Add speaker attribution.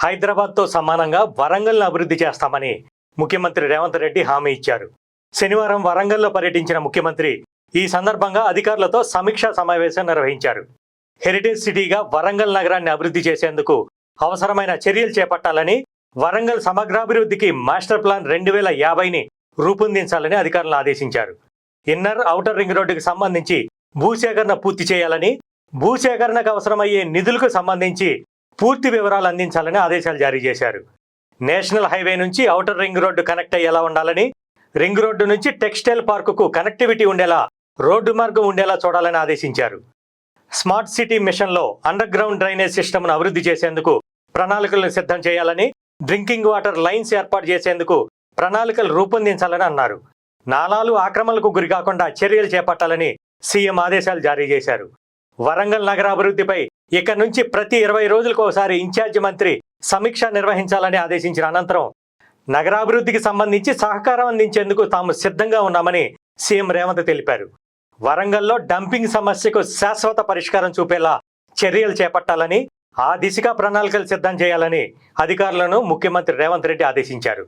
Speaker 1: హైదరాబాద్తో సమానంగా వరంగల్ను అభివృద్ధి చేస్తామని ముఖ్యమంత్రి రేవంత్ రెడ్డి హామీ ఇచ్చారు. శనివారం వరంగల్లో పర్యటించిన ముఖ్యమంత్రి ఈ సందర్భంగా అధికారులతో సమీక్షా సమావేశం నిర్వహించారు. హెరిటేజ్ సిటీగా వరంగల్ నగరాన్ని అభివృద్ధి చేసేందుకు అవసరమైన చర్యలు చేపట్టాలని, వరంగల్ సమగ్రాభివృద్ధికి మాస్టర్ ప్లాన్ 2050ని రూపొందించాలని అధికారులను ఆదేశించారు. ఇన్నర్, ఔటర్ రింగ్ రోడ్డుకు సంబంధించి భూసేకరణ పూర్తి చేయాలని, భూసేకరణకు అవసరమయ్యే నిధులకు సంబంధించి పూర్తి వివరాలు అందించాలని ఆదేశాలు జారీ చేశారు. నేషనల్ హైవే నుంచి ఔటర్ రింగ్ రోడ్డు కనెక్ట్ అయ్యేలా ఉండాలని, రింగ్ రోడ్డు నుంచి టెక్స్టైల్ పార్కుకు కనెక్టివిటీ ఉండేలా రోడ్డు మార్గం ఉండేలా చూడాలని ఆదేశించారు. స్మార్ట్ సిటీ మిషన్లో అండర్ గ్రౌండ్ డ్రైనేజ్ సిస్టమ్ను అభివృద్ధి చేసేందుకు ప్రణాళికలను సిద్ధం చేయాలని, డ్రింకింగ్ వాటర్ లైన్స్ ఏర్పాటు చేసేందుకు ప్రణాళికలు రూపొందించాలని అన్నారు. నాలాలు ఆక్రమణలకు గురికాకుండా చర్యలు చేపట్టాలని సీఎం ఆదేశాలు జారీ చేశారు. వరంగల్ నగర అభివృద్ధిపై ఇక నుంచి ప్రతి 20 రోజులకు ఒకసారి ఇన్ఛార్జి మంత్రి సమీక్ష నిర్వహించాలని ఆదేశించిన అనంతరం నగరాభివృద్ధికి సంబంధించి సహకారం అందించేందుకు తాము సిద్ధంగా ఉన్నామని సీఎం రేవంత్ తెలిపారు. వరంగల్లో డంపింగ్ సమస్యకు శాశ్వత పరిష్కారం చూపేలా చర్యలు చేపట్టాలని, ఆ దిశగా ప్రణాళికలు సిద్ధం చేయాలని అధికారులను ముఖ్యమంత్రి రేవంత్ రెడ్డి ఆదేశించారు.